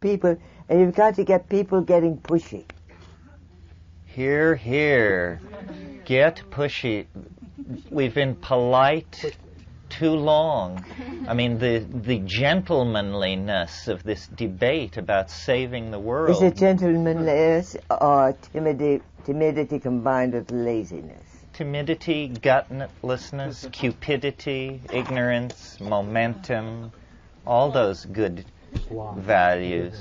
people, and you've got to get people getting pushy. Hear, hear. Get pushy. We've been polite too long. I mean, the gentlemanliness of this debate about saving the world. Is it gentlemanliness or timidity combined with laziness? Timidity, gutlessness, cupidity, ignorance, momentum, all those good values.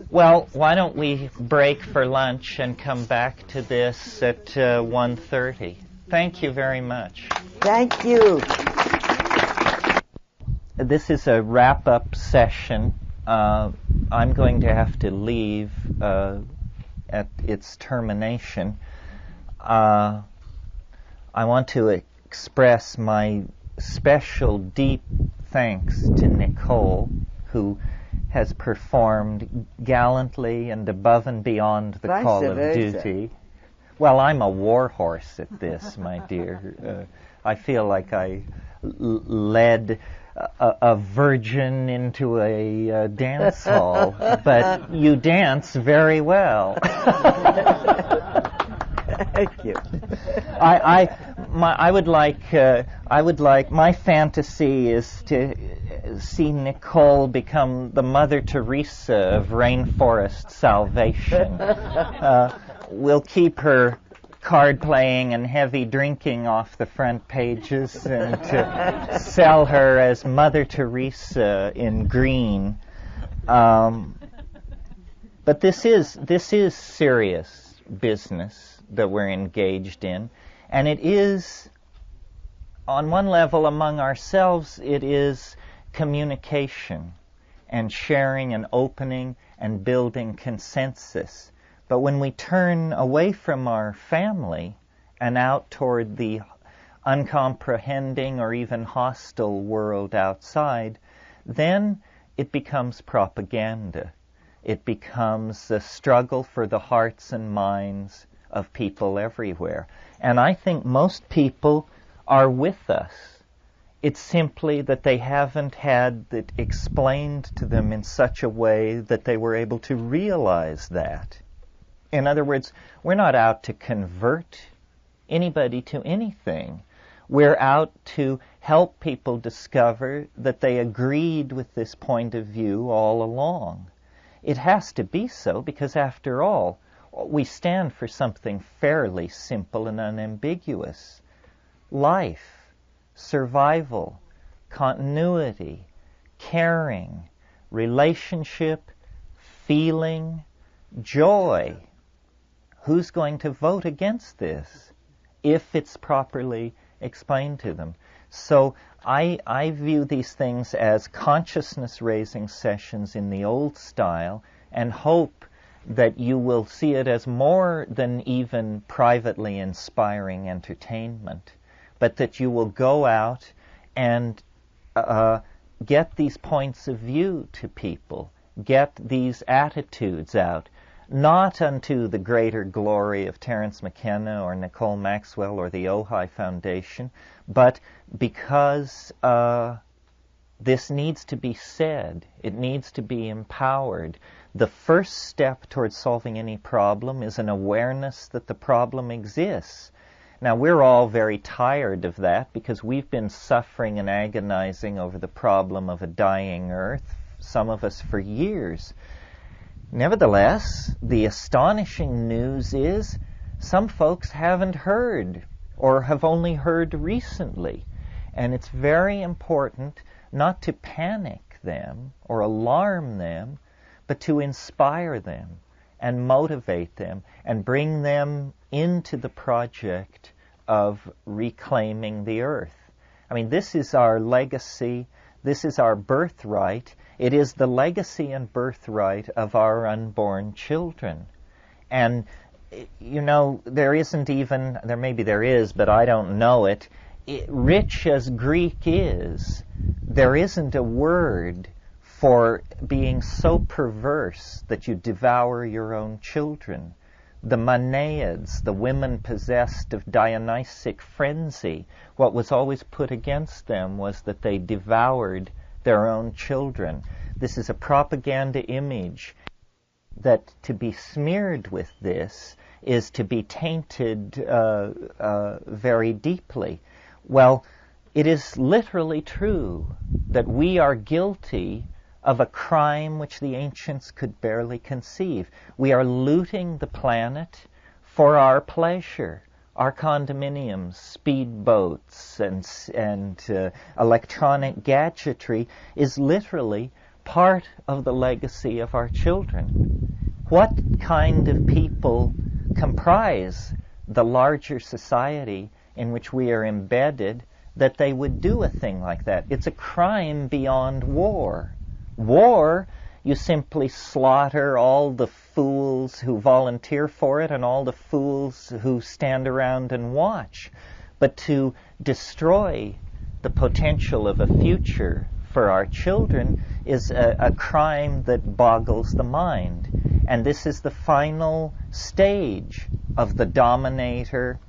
Well, why don't we break for lunch and come back to this at 1:30? Thank you very much. Thank you. This is a wrap-up session. I'm going to have to leave at its termination. I want to express my special deep thanks to Nicole, who has performed gallantly and above and beyond the call of duty. Well, I'm a war horse at this, my dear. I feel like I led a virgin into a dance hall, but you dance very well. Thank you. I would like my fantasy is to see Nicole become the Mother Teresa of rainforest salvation. We'll keep her card playing and heavy drinking off the front pages and to sell her as Mother Teresa in green. But this is serious business that we're engaged in, and it is, on one level among ourselves, it is communication and sharing and opening and building consensus. But when we turn away from our family and out toward the uncomprehending or even hostile world outside, then it becomes propaganda. It becomes a struggle for the hearts and minds of people everywhere. And I think most people are with us. It's simply that they haven't had it explained to them in such a way that they were able to realize that. In other words, we're not out to convert anybody to anything. We're out to help people discover that they agreed with this point of view all along. It has to be so because, after all, we stand for something fairly simple and unambiguous. Life, survival, continuity, caring, relationship, feeling, joy. Who's going to vote against this if it's properly explained to them? So I view these things as consciousness-raising sessions in the old style, and hope that you will see it as more than even privately inspiring entertainment, but that you will go out and get these points of view to people, get these attitudes out, not unto the greater glory of Terence Mckenna or Nicole Maxwell or the Ojai Foundation, but because this needs to be said. It needs to be empowered. The first step towards solving any problem is an awareness that the problem exists. Now, we're all very tired of that because we've been suffering and agonizing over the problem of a dying earth, some of us for years. Nevertheless, the astonishing news is some folks haven't heard or have only heard recently. And it's very important not to panic them or alarm them, but to inspire them and motivate them and bring them into the project of reclaiming the earth. I mean, this is our legacy. This is our birthright. It is the legacy and birthright of our unborn children. And, you know, maybe there is, but I don't know it. Rich as Greek is, there isn't a word for being so perverse that you devour your own children. The Manaids, the women possessed of Dionysic frenzy, what was always put against them was that they devoured their own children. This is a propaganda image that to be smeared with this is to be tainted very deeply. Well, it is literally true that we are guilty of a crime which the ancients could barely conceive. We are looting the planet for our pleasure. Our condominiums, speedboats, and electronic gadgetry is literally part of the legacy of our children. What kind of people comprise the larger society in which we are embedded that they would do a thing like that? It's a crime beyond war. War, you simply slaughter all the fools who volunteer for it and all the fools who stand around and watch. But to destroy the potential of a future for our children is a crime that boggles the mind. And this is the final stage of the dominator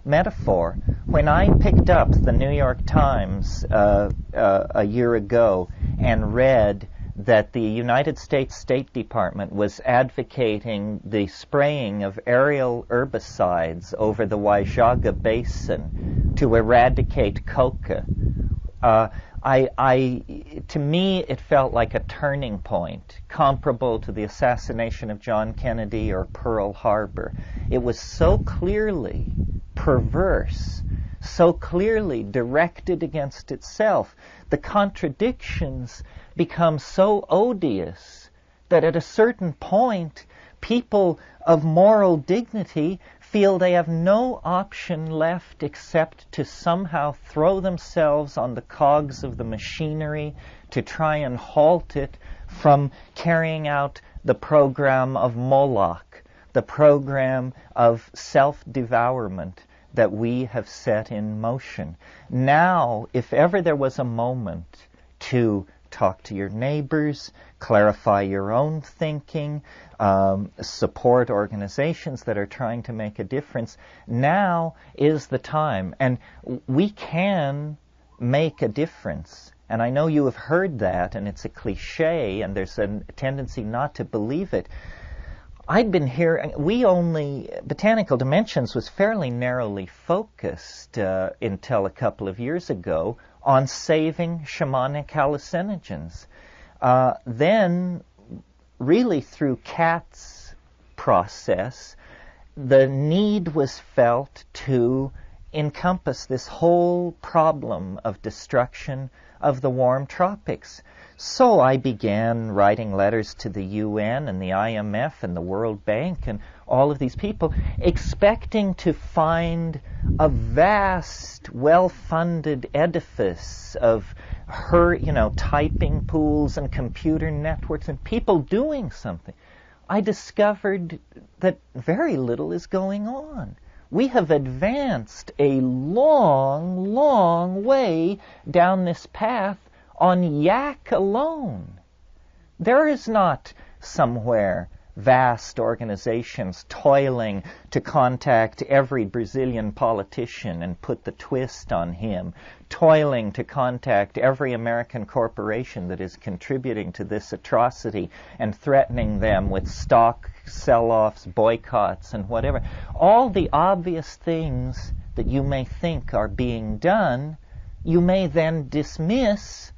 metaphor. When I picked up the New York Times a year ago and read that the United States State Department was advocating the spraying of aerial herbicides over the Waijaga Basin to eradicate coca, to me, it felt like a turning point, comparable to the assassination of John Kennedy or Pearl Harbor. It was so clearly perverse, so clearly directed against itself. The contradictions become so odious that at a certain point, people of moral dignity feel they have no option left except to somehow throw themselves on the cogs of the machinery to try and halt it from carrying out the program of Moloch, the program of self-devourment that we have set in motion. Now, if ever there was a moment to talk to your neighbors, clarify your own thinking, support organizations that are trying to make a difference, now is the time. And we can make a difference. And I know you have heard that, and it's a cliche, and there's a tendency not to believe it. I'd been here, Botanical Dimensions was fairly narrowly focused until a couple of years ago on saving shamanic hallucinogens. Then, really through Katz's process, the need was felt to encompass this whole problem of destruction of the warm tropics. So I began writing letters to the UN and the IMF and the World Bank and all of these people, expecting to find a vast, well-funded edifice of typing pools and computer networks and people doing something. I discovered that very little is going on. We have advanced a long, long way down this path on yak alone. There is not somewhere vast organizations toiling to contact every Brazilian politician and put the twist on him, toiling to contact every American corporation that is contributing to this atrocity and threatening them with stock sell-offs, boycotts, and whatever. All the obvious things that you may think are being done, you may then dismiss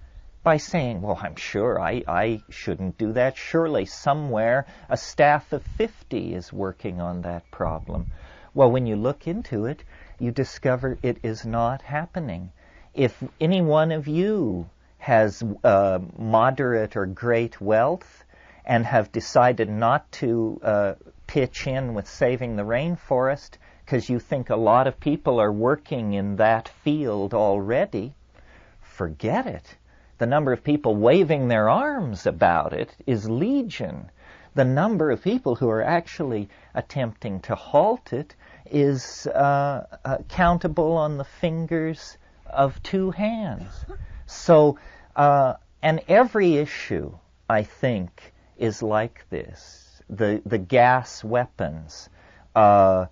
by saying, well, I'm sure I shouldn't do that. Surely somewhere a staff of 50 is working on that problem. Well, when you look into it, you discover it is not happening. If any one of you has moderate or great wealth and have decided not to pitch in with saving the rainforest because you think a lot of people are working in that field already, forget it. The number of people waving their arms about it is legion. The number of people who are actually attempting to halt it is countable on the fingers of two hands. So, and every issue, I think, is like this. The gas weapons, the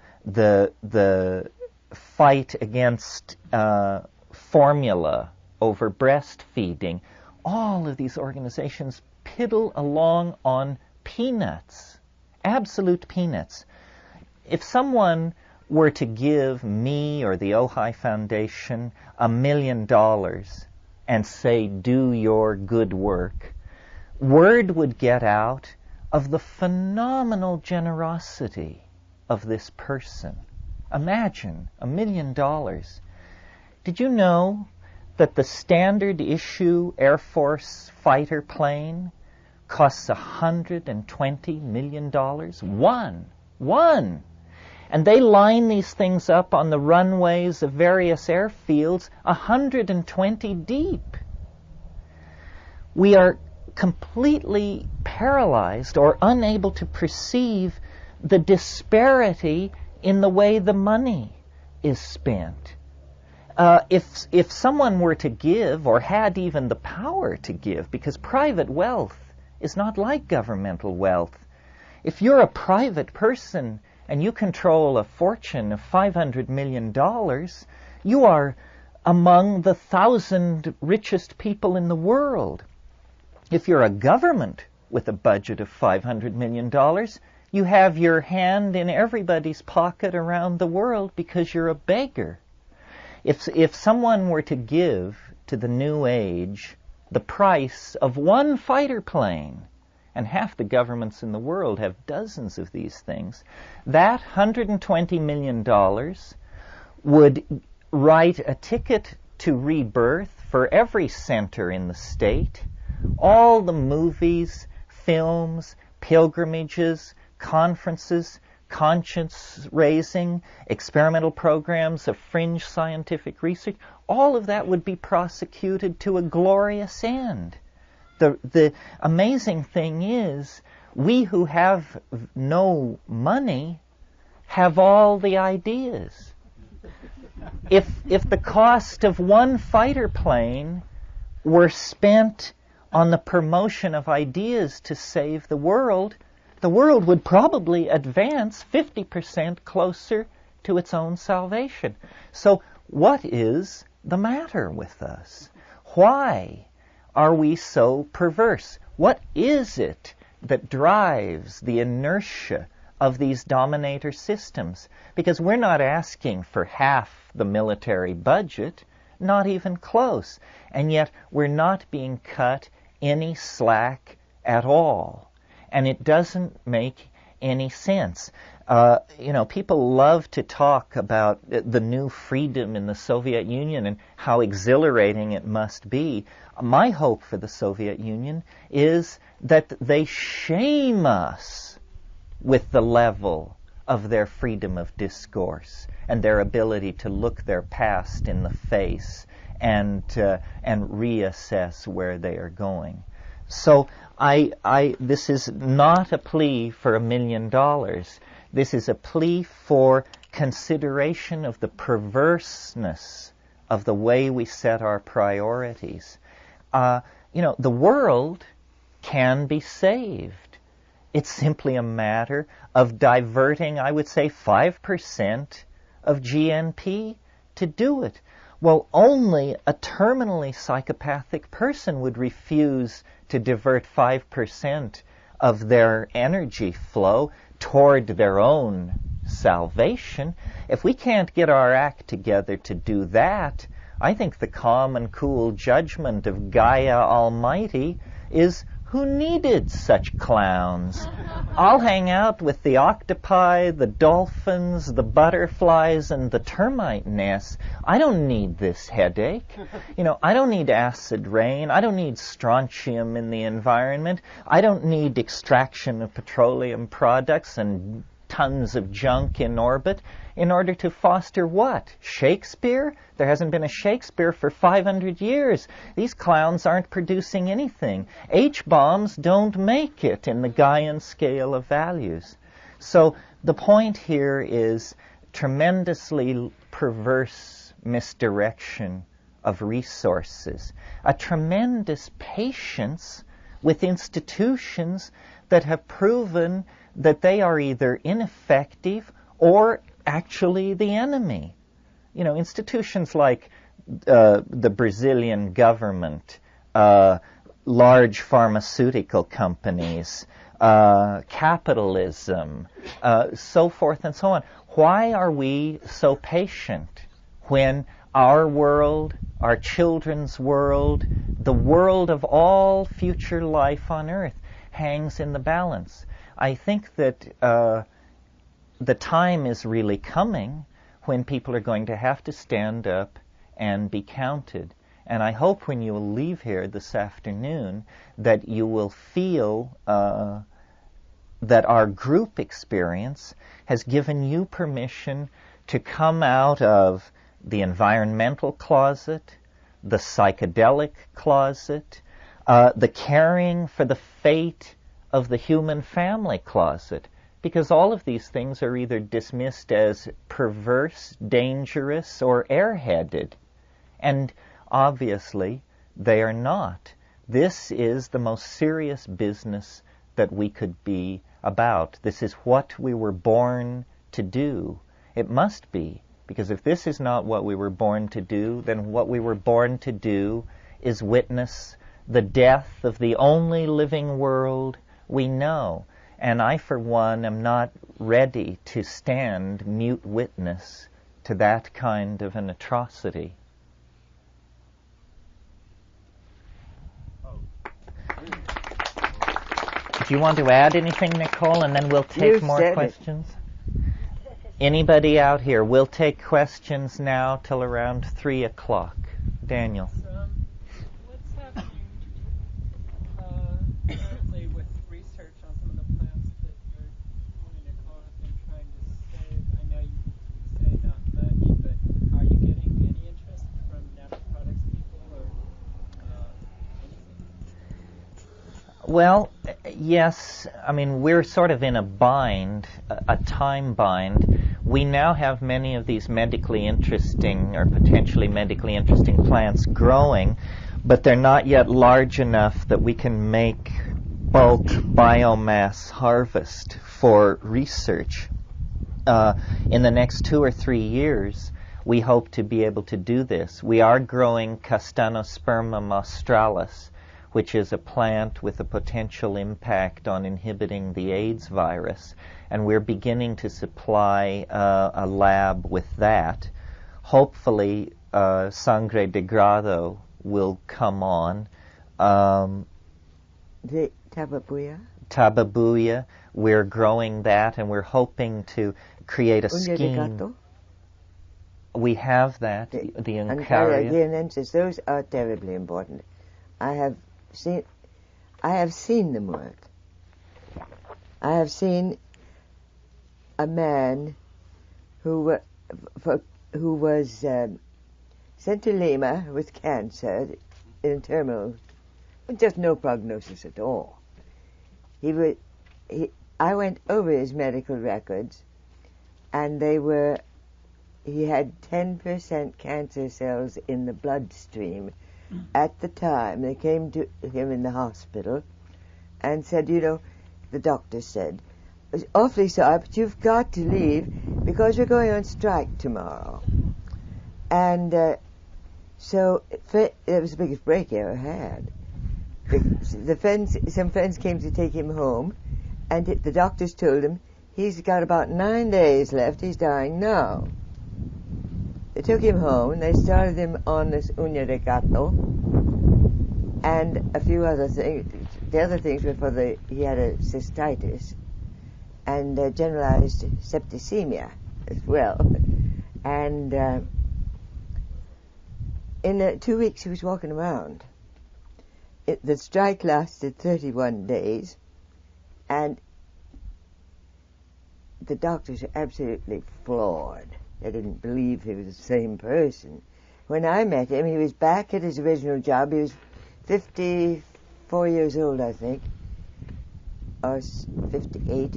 fight against formula over breastfeeding, all of these organizations piddle along on peanuts, absolute peanuts. If someone were to give me or the Ojai Foundation $1 million and say, do your good work, word would get out of the phenomenal generosity of this person. Imagine $1 million. Did you know that the standard issue Air Force fighter plane costs $120 million? One. And they line these things up on the runways of various airfields 120 deep. We are completely paralyzed or unable to perceive the disparity in the way the money is spent. If someone were to give, or had even the power to give, because private wealth is not like governmental wealth. If you're a private person and you control a fortune of $500 million, you are among the 1,000 richest people in the world. If you're a government with a budget of $500 million, you have your hand in everybody's pocket around the world because you're a beggar. If someone were to give to the New Age the price of one fighter plane, and half the governments in the world have dozens of these things, that $120 million would write a ticket to rebirth for every center in the state. All the movies, films, pilgrimages, conferences, conscience-raising, experimental programs of fringe scientific research, all of that would be prosecuted to a glorious end. The amazing thing is, we who have no money have all the ideas. If the cost of one fighter plane were spent on the promotion of ideas to save the world would probably advance 50% closer to its own salvation. So what is the matter with us? Why are we so perverse? What is it that drives the inertia of these dominator systems? Because we're not asking for half the military budget, not even close, and yet we're not being cut any slack at all. And it doesn't make any sense. People love to talk about the new freedom in the Soviet Union and how exhilarating it must be. My hope for the Soviet Union is that they shame us with the level of their freedom of discourse and their ability to look their past in the face and reassess where they are going. So this is not a plea for $1 million. This is a plea for consideration of the perverseness of the way we set our priorities. The world can be saved. It's simply a matter of diverting, I would say, 5% of GNP to do it. Well, only a terminally psychopathic person would refuse to divert 5% of their energy flow toward their own salvation. If we can't get our act together to do that, I think the calm and cool judgment of Gaia Almighty is, who needed such clowns? I'll hang out with the octopi, the dolphins, the butterflies, and the termite nests. I don't need this headache. I don't need acid rain. I don't need strontium in the environment. I don't need extraction of petroleum products and tons of junk in orbit in order to foster what? Shakespeare? There hasn't been a Shakespeare for 500 years. These clowns aren't producing anything. H-bombs don't make it in the Gaian scale of values. So the point here is tremendously perverse misdirection of resources, a tremendous patience with institutions that have proven that they are either ineffective or actually the enemy. Institutions like the Brazilian government large pharmaceutical companies, capitalism, so forth and so on. Why are we so patient when our world, our children's world, the world of all future life on earth hangs in the balance? I think that the time is really coming when people are going to have to stand up and be counted. And I hope when you will leave here this afternoon that you will feel that our group experience has given you permission to come out of the environmental closet, the psychedelic closet, the caring for the fate of the human family closet, because all of these things are either dismissed as perverse, dangerous, or airheaded. And obviously, they are not. This is the most serious business that we could be about. This is what we were born to do. It must be, because if this is not what we were born to do, then what we were born to do is witness the death of the only living world we know. And I, for one, am not ready to stand mute witness to that kind of an atrocity. Do you want to add anything, Nicole? And then we'll take more questions. Anybody out here? We'll take questions now till around 3 o'clock. Daniel. What's happening currently with research on some of the plants that you're wanting to call and trying to save? I know you say not much, but are you getting any interest from natural products people or anything? Well, yes. I mean, we're sort of in a bind, a time bind. We now have many of these medically interesting or potentially medically interesting plants growing, but they're not yet large enough that we can make bulk biomass harvest for research. In the next 2 or 3 years, we hope to be able to do this. We are growing Castanospermum australis, which is a plant with a potential impact on inhibiting the AIDS virus, and we're beginning to supply a lab with that. Hopefully, Sangre de Grado will come on. The tababuya? Tababuya, we're growing that, and we're hoping to create a scheme. We have that, the Uncaria. Those are terribly important. I have seen them work. I have seen a man who was sent to Lima with cancer in terminal, just no prognosis at all. I went over his medical records, and he had 10% cancer cells in the bloodstream. At the time, they came to him in the hospital and said, the doctor said, "It's awfully sorry, but you've got to leave because we're going on strike tomorrow." And so it was the biggest break he ever had. Some friends came to take him home, and the doctors told him he's got about 9 days left. He's dying now. They took him home, and they started him on this uña de gato and a few other things. The other things were he had a cystitis and generalized septicemia as well. And in 2 weeks he was walking around. The strike lasted 31 days, and the doctors were absolutely floored. They didn't believe he was the same person. When I met him, he was back at his original job. He was 54 years old, I think, or 58,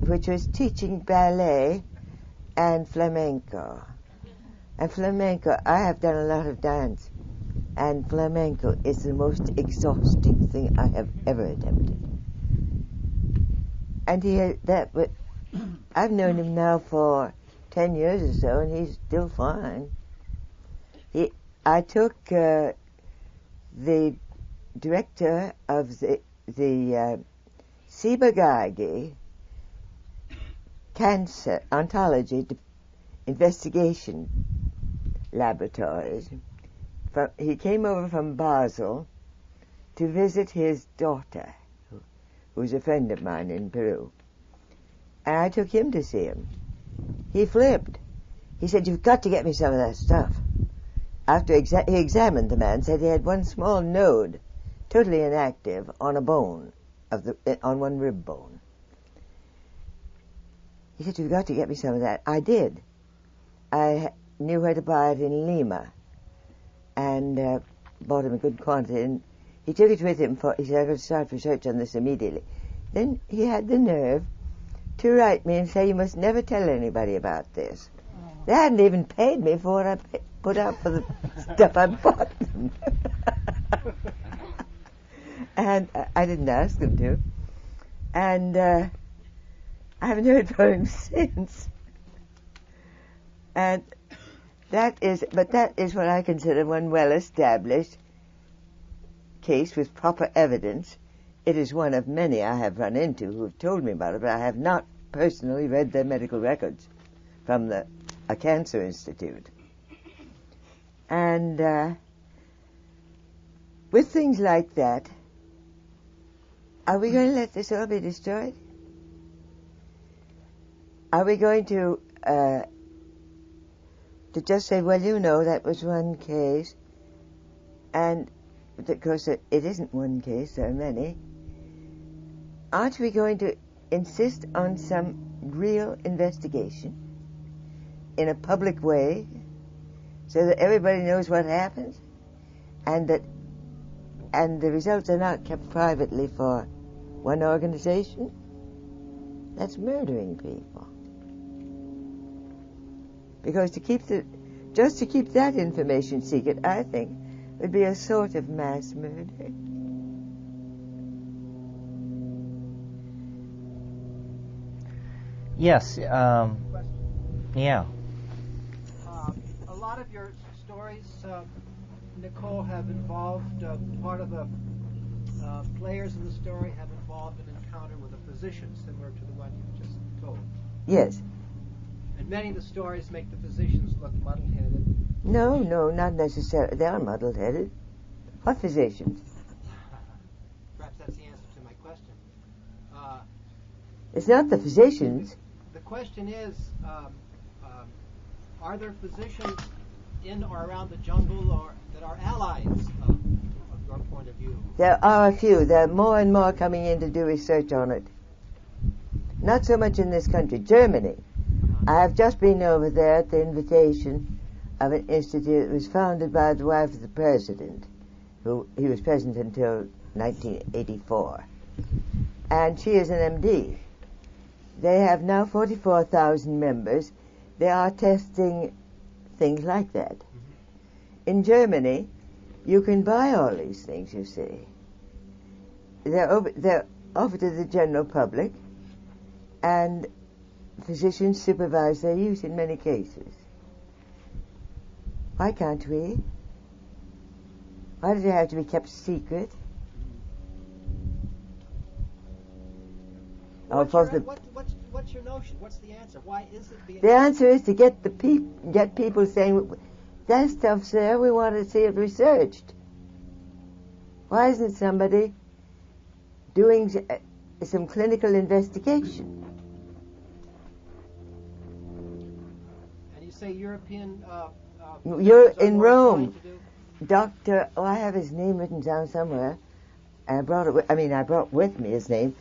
which was teaching ballet and flamenco. And flamenco, I have done a lot of dance, and flamenco is the most exhausting thing I have ever attempted. And I've known him now for 10 years or so, and he's still fine. I took the director of the Ciba-Geigy Cancer Ontology Investigation Laboratories. He came over from Basel to visit his daughter, who's a friend of mine in Peru. And I took him to see him. He flipped. He said, "You've got to get me some of that stuff." After he examined the man, said he had one small node, totally inactive, on a bone, on one rib bone. He said, "You've got to get me some of that." I did. I knew where to buy it in Lima, and bought him a good quantity. And he took it with him. He said, "I'm going to start research on this immediately." Then he had the nerve to write me and say, "You must never tell anybody about this." They hadn't even paid me for what I put out for the stuff I bought them. And I didn't ask them to. And I haven't heard from him since. And that is what I consider one well-established case with proper evidence. It is one of many I have run into who have told me about it, but I have not personally read their medical records from a cancer institute. And with things like that, are we going to let this all be destroyed? Are we going to just say, "Well, you know, that was one case," and of course it isn't one case, there are many. Aren't we going to insist on some real investigation in a public way so that everybody knows what happens, and the results are not kept privately for one organization? That's murdering people. Because to keep that information secret, I think, would be a sort of mass murder. Yes. Yeah. A lot of your stories, Nicole, have involved part of the players in the story have involved an encounter with a physician similar to the one you just told. Yes. And many of the stories make the physicians look muddle-headed. No, not necessarily. They are muddle-headed. What physicians? Perhaps that's the answer to my question. It's not the physicians. The question is, are there physicians in or around the jungle that are allies of your point of view? There are a few. There are more and more coming in to do research on it. Not so much in this country. Germany. I have just been over there at the invitation of an institute that was founded by the wife of the president, he was president until 1984. And she is an MD. They have now 44,000 members. They are testing things like that. In Germany, you can buy all these things, you see. They're offered to the general public, and physicians supervise their use in many cases. Why can't we? Why does it have to be kept secret? What's your notion? What's the answer? Why is it being... The answer is to get people saying, "That stuff's there, we want to see it researched." Why isn't somebody doing some clinical investigation? And you say European... You're in Rome. Dr. I have his name written down somewhere. I brought with me his name.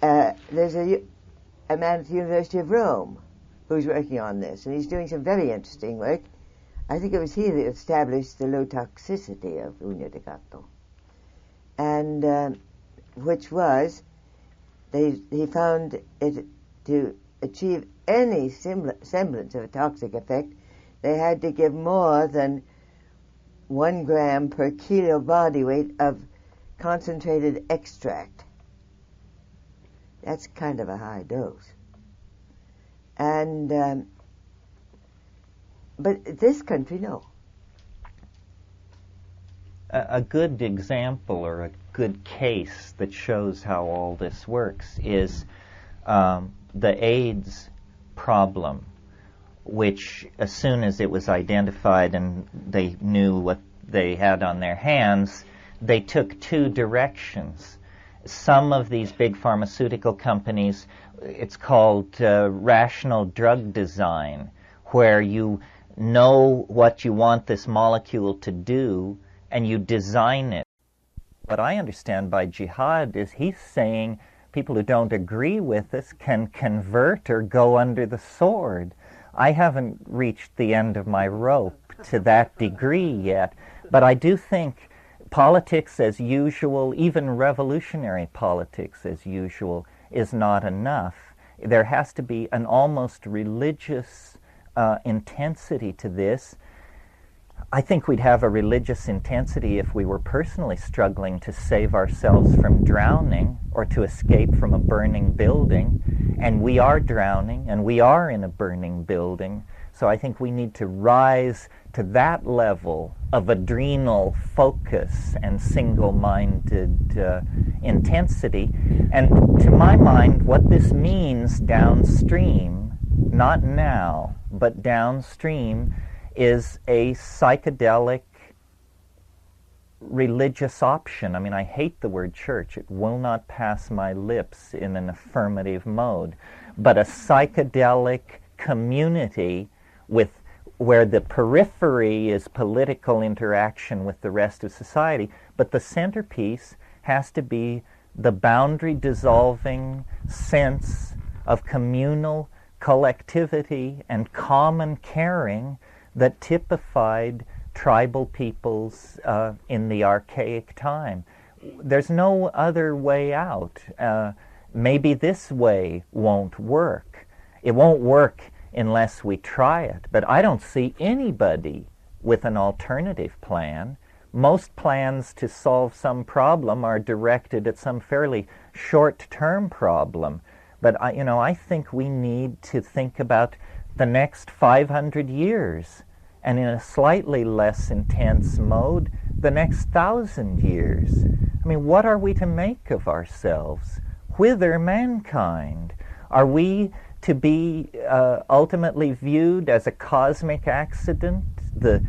There's a man at the University of Rome who's working on this, and he's doing some very interesting work. I think it was he that established the low toxicity of Uña de Gato, and which was, he found it to achieve any semblance of a toxic effect, they had to give more than 1 gram per kilo body weight of concentrated extract. That's kind of a high dose. And but this country, no. a good example or a good case that shows how all this works is the AIDS problem, which as soon as it was identified and they knew what they had on their hands, they took two directions. Some of these big pharmaceutical companies, it's called rational drug design, where you know what you want this molecule to do and you design it. What I understand by jihad is he's saying people who don't agree with us can convert or go under the sword. I haven't reached the end of my rope to that degree yet, but I do think politics as usual, even revolutionary politics as usual, is not enough. There has to be an almost religious intensity to this. I think we'd have a religious intensity if we were personally struggling to save ourselves from drowning or to escape from a burning building, and we are drowning and we are in a burning building. So I think we need to rise to that level of adrenal focus and single-minded intensity. And to my mind, what this means downstream, not now, but downstream, is a psychedelic religious option. I mean, I hate the word church. It will not pass my lips in an affirmative mode. But a psychedelic community where the periphery is political interaction with the rest of society, but the centerpiece has to be the boundary-dissolving sense of communal collectivity and common caring that typified tribal peoples in the archaic time. There's no other way out. Maybe this way won't work. It won't work unless we try it. But I don't see anybody with an alternative plan. Most plans to solve some problem are directed at some fairly short-term problem. But I think we need to think about the next 500 years, and in a slightly less intense mode, the next 1,000 years. I mean, what are we to make of ourselves? Whither mankind? Are we to be ultimately viewed as a cosmic accident, the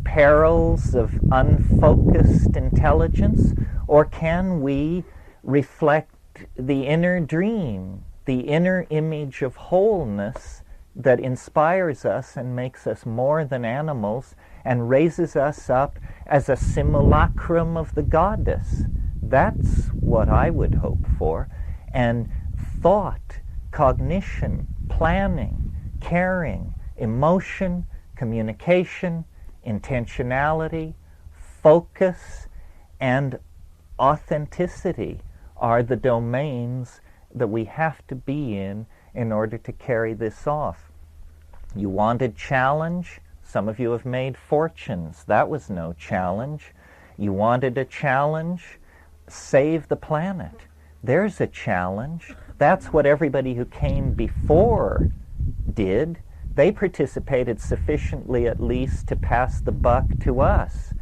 perils of unfocused intelligence, or can we reflect the inner dream, the inner image of wholeness that inspires us and makes us more than animals and raises us up as a simulacrum of the goddess? That's what I would hope for. And thought, cognition, planning, caring, emotion, communication, intentionality, focus, and authenticity are the domains that we have to be in order to carry this off. You wanted challenge? Some of you have made fortunes. That was no challenge. You wanted a challenge? Save the planet. There's a challenge. That's what everybody who came before did. They participated sufficiently at least to pass the buck to us.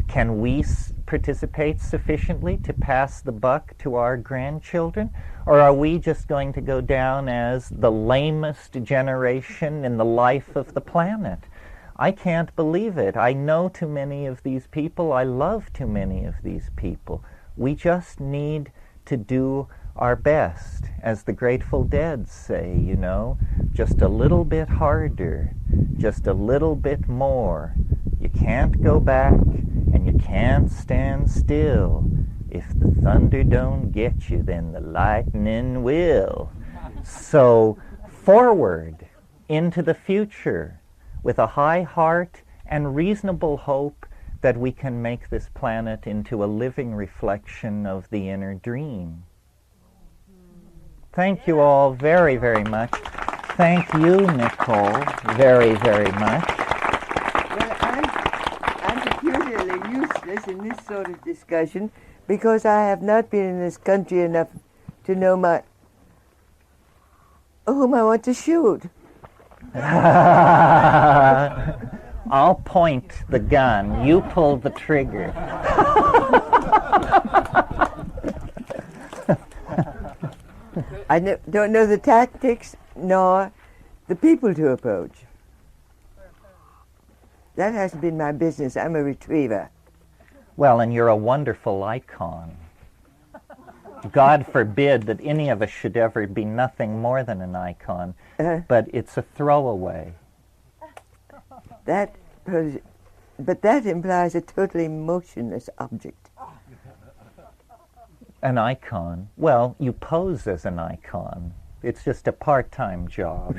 Can we participate sufficiently to pass the buck to our grandchildren? Or are we just going to go down as the lamest generation in the life of the planet? I can't believe it. I know too many of these people. I love too many of these people. We just need to do our best, as the Grateful Dead say, just a little bit harder, just a little bit more. You can't go back and you can't stand still. If the thunder don't get you, then the lightning will. So forward into the future with a high heart and reasonable hope that we can make this planet into a living reflection of the inner dream. Thank you all very, very much. Thank you, Nicole, very, very much. Well, I'm peculiarly useless in this sort of discussion because I have not been in this country enough to know whom I want to shoot. I'll point the gun. You pull the trigger. I don't know the tactics nor the people to approach. That hasn't been my business. I'm a retriever. Well, and you're a wonderful icon. God forbid that any of us should ever be nothing more than an icon, but it's a throwaway. But that implies a totally motionless object. An icon? Well, you pose as an icon. It's just a part-time job.